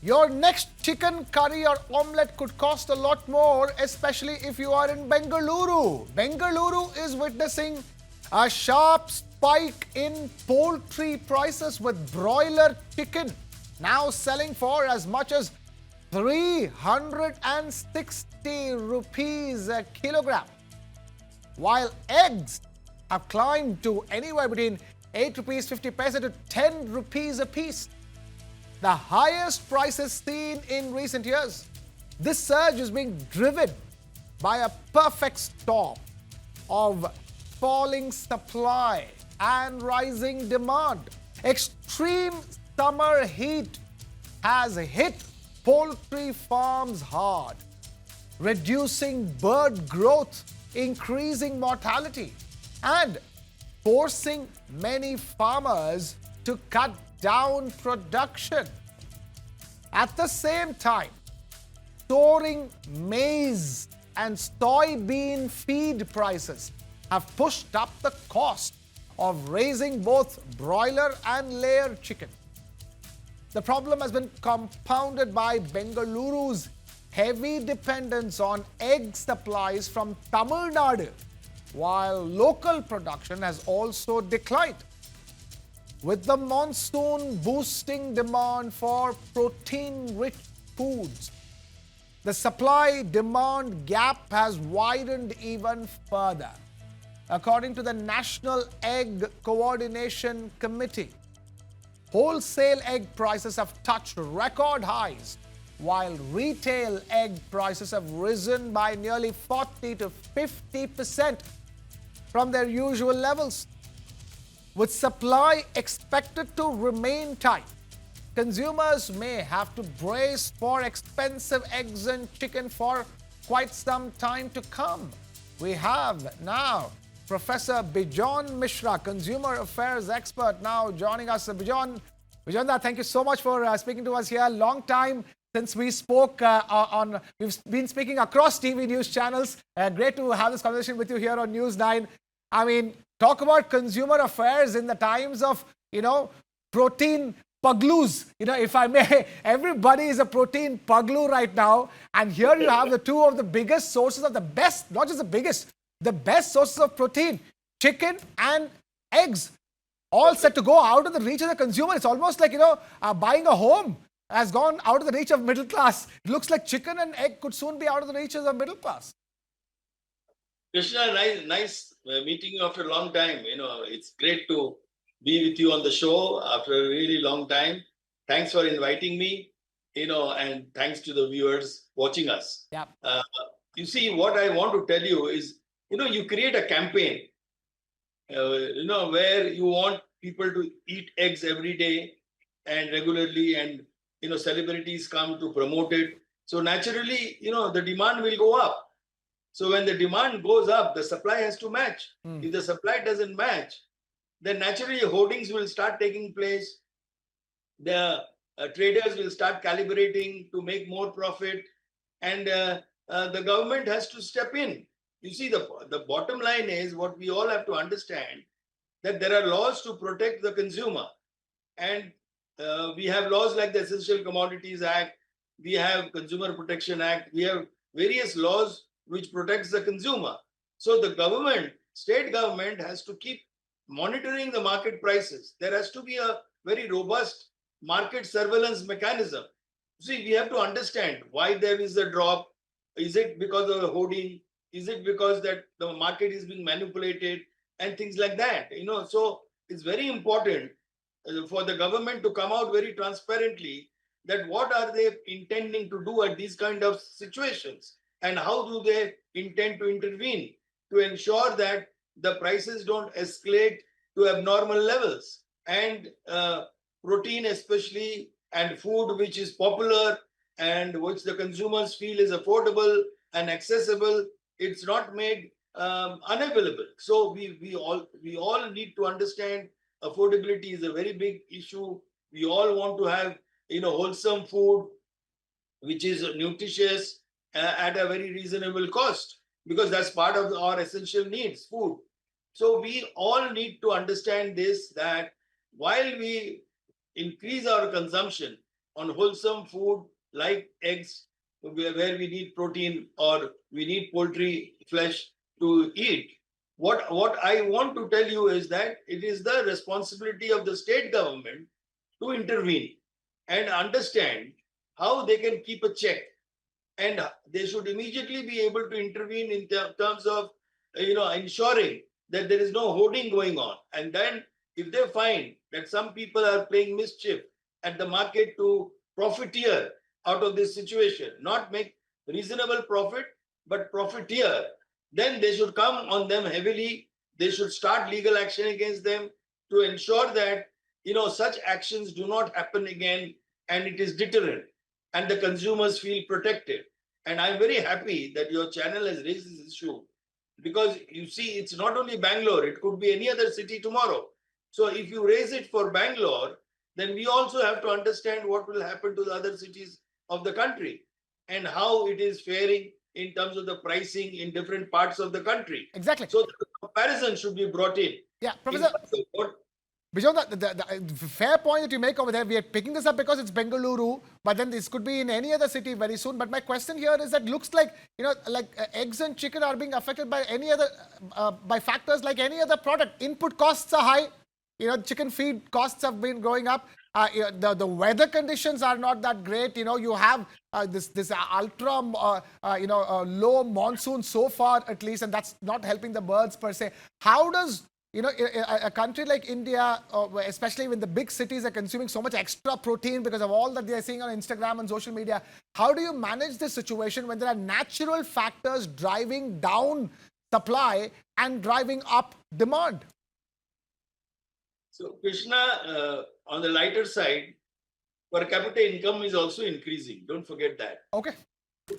Your next chicken curry or omelette could cost a lot more, especially if you are in Bengaluru. Bengaluru is witnessing a sharp spike in poultry prices, with broiler chicken now selling for as much as 360 rupees a kilogram, while eggs have climbed to anywhere between 8 rupees 50 paise to 10 rupees a piece, the highest prices seen in recent years. This surge is being driven by a perfect storm of falling supply and rising demand. Extreme summer heat has hit poultry farms hard, reducing bird growth, increasing mortality, and forcing many farmers to cut down production. At the same time, soaring maize and soybean feed prices have pushed up the cost of raising both broiler and layer chicken. The problem has been compounded by Bengaluru's heavy dependence on egg supplies from Tamil Nadu, while local production has also declined. With the monsoon boosting demand for protein-rich foods, the supply-demand gap has widened even further. According to the National Egg Coordination Committee, wholesale egg prices have touched record highs, while retail egg prices have risen by nearly 40 to 50% from their usual levels. With supply expected to remain tight, consumers may have to brace for expensive eggs and chicken for quite some time to come. We have now Professor Bijon Mishra, Consumer Affairs expert, now joining us. Bijon, thank you so much for speaking to us here. Long time since we spoke we've been speaking across TV news channels. Great to have this conversation with you here on News9. I mean, talk about consumer affairs in the times of, protein pagloos. If I may, everybody is a protein pagloo right now. And here you have the two of the biggest sources of the best, not just the biggest, the best sources of protein, chicken and eggs, all set to go out of the reach of the consumer. It's almost like, buying a home has gone out of the reach of middle class. It looks like chicken and egg could soon be out of the reach of the middle class. Krishna, nice meeting you after a long time. It's great to be with you on the show after a really long time. Thanks for inviting me, and thanks to the viewers watching us. Yeah. You see, what I want to tell you is, you create a campaign, where you want people to eat eggs every day and regularly, and, celebrities come to promote it. So naturally, the demand will go up. So when the demand goes up, the supply has to match. If the supply doesn't match, then naturally hoardings will start taking place. The traders will start calibrating to make more profit, and the government has to step in. You see, the bottom line is what we all have to understand, that there are laws to protect the consumer. And we have laws like the Essential Commodities Act, we have Consumer Protection Act, we have various laws which protects the consumer. So the government, state government, has to keep monitoring the market prices. There has to be a very robust market surveillance mechanism. See, we have to understand why there is a drop. Is it because of the hoarding? Is it because that the market is being manipulated and things like that? So it's very important for the government to come out very transparently that what are they intending to do at these kind of situations, and how do they intend to intervene to ensure that the prices don't escalate to abnormal levels. And protein especially, and food which is popular and which the consumers feel is affordable and accessible, it's not made unavailable. So we all need to understand affordability is a very big issue. We all want to have wholesome food which is nutritious at a very reasonable cost, because that's part of our essential needs, food. So we all need to understand this, that while we increase our consumption on wholesome food like eggs, where we need protein or we need poultry flesh to eat. What I want to tell you is that it is the responsibility of the state government to intervene and understand how they can keep a check, and they should immediately be able to intervene in terms of ensuring that there is no hoarding going on. And then if they find that some people are playing mischief at the market to profiteer out of this situation, not make reasonable profit but profiteer, then they should come on them heavily. They should start legal action against them to ensure that such actions do not happen again, and it is deterrent and the consumers feel protected. And I'm very happy that your channel has raised this issue, because you see, it's not only Bangalore, it could be any other city tomorrow. So if you raise it for Bangalore, then we also have to understand what will happen to the other cities of the country and how it is faring in terms of the pricing in different parts of the country. Exactly. So the comparison should be brought in. Yeah, Professor Bijon, the fair point that you make over there, we are picking this up because it's Bengaluru, but then this could be in any other city very soon. But my question here is that looks like, eggs and chicken are being affected by any other, by factors like any other product. Input costs are high. Chicken feed costs have been going up. The weather conditions are not that great. You have this ultra, low monsoon so far at least, and that's not helping the birds per se. How does a country like India, especially when the big cities are consuming so much extra protein because of all that they are seeing on Instagram and social media, how do you manage this situation when there are natural factors driving down supply and driving up demand? So, Krishna, on the lighter side, per capita income is also increasing. Don't forget that. Okay.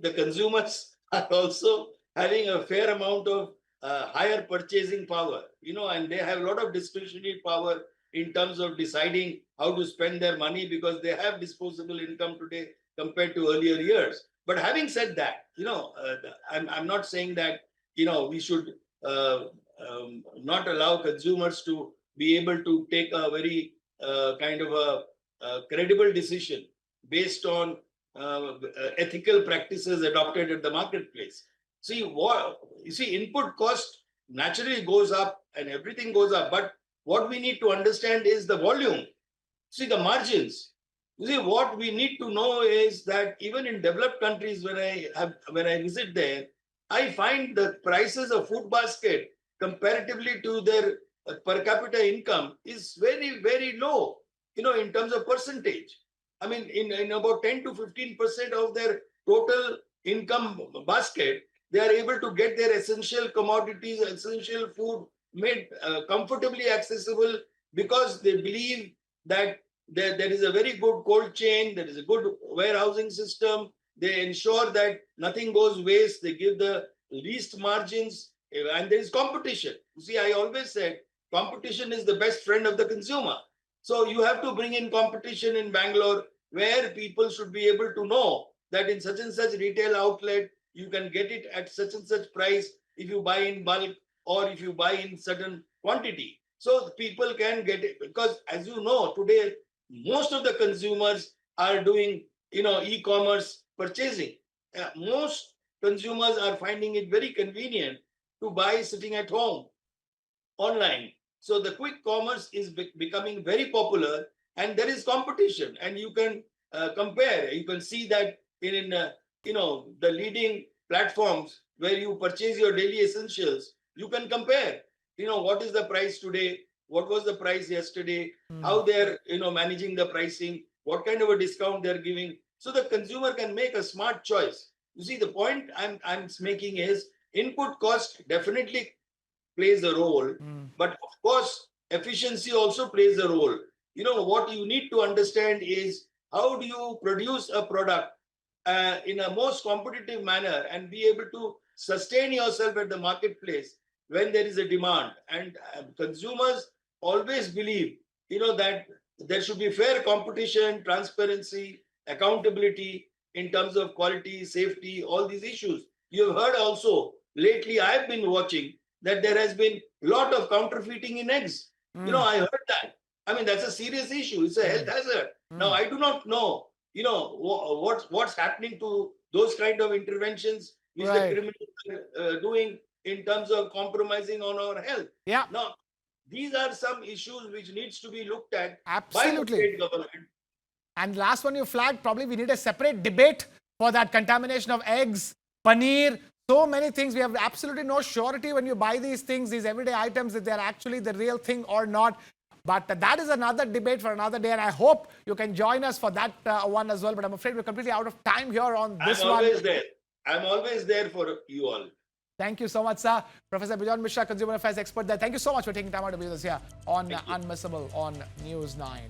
The consumers are also having a fair amount of higher purchasing power, and they have a lot of discretionary power in terms of deciding how to spend their money, because they have disposable income today compared to earlier years. But having said that, I'm not saying that, we should not allow consumers to be able to take a very kind of a credible decision based on ethical practices adopted at the marketplace. Input cost naturally goes up and everything goes up. But what we need to understand is the volume. See, the margins. What we need to know is that even in developed countries, when I visit there, I find the prices of food basket comparatively to their per capita income is very, very low, in terms of percentage. I mean, in about 10 to 15% of their total income basket, they are able to get their essential commodities, essential food made comfortably accessible, because they believe that there is a very good cold chain, there is a good warehousing system. They ensure that nothing goes waste. They give the least margins, and there is competition. I always said competition is the best friend of the consumer. So you have to bring in competition in Bangalore, where people should be able to know that in such and such retail outlet, you can get it at such and such price if you buy in bulk or if you buy in certain quantity. So people can get it, because as you know, today, most of the consumers are doing, e-commerce purchasing. Most consumers are finding it very convenient to buy sitting at home online. So the quick commerce is becoming very popular, and there is competition, and you can compare. You can see that in the leading platforms where you purchase your daily essentials. You can compare, what is the price today, what was the price yesterday, how they're managing the pricing, what kind of a discount they're giving, so the consumer can make a smart choice. The point I'm making is input cost definitely plays a role, but of course efficiency also plays a role. What you need to understand is, how do you produce a product in a most competitive manner and be able to sustain yourself at the marketplace when there is a demand. And consumers always believe, that there should be fair competition, transparency, accountability in terms of quality, safety, all these issues. You have heard also, lately I've been watching that there has been a lot of counterfeiting in eggs. I heard that. I mean, that's a serious issue. It's a health hazard. Now, I do not know, what's happening to those kind of interventions which the Right. criminals are doing in terms of compromising on our health. Yeah. Now, these are some issues which needs to be looked at by the Absolutely. state government. And last one you flagged, probably we need a separate debate for that contamination of eggs, paneer, so many things. We have absolutely no surety when you buy these things, these everyday items, if they're actually the real thing or not. But that is another debate for another day. And I hope you can join us for that one as well. But I'm afraid we're completely out of time here on this I'm one. always there. I'm always there for you all. Thank you so much, sir. Professor Bijon Mishra, Consumer Affairs expert there. Thank you so much for taking time out to be with us here on Unmissable on News 9.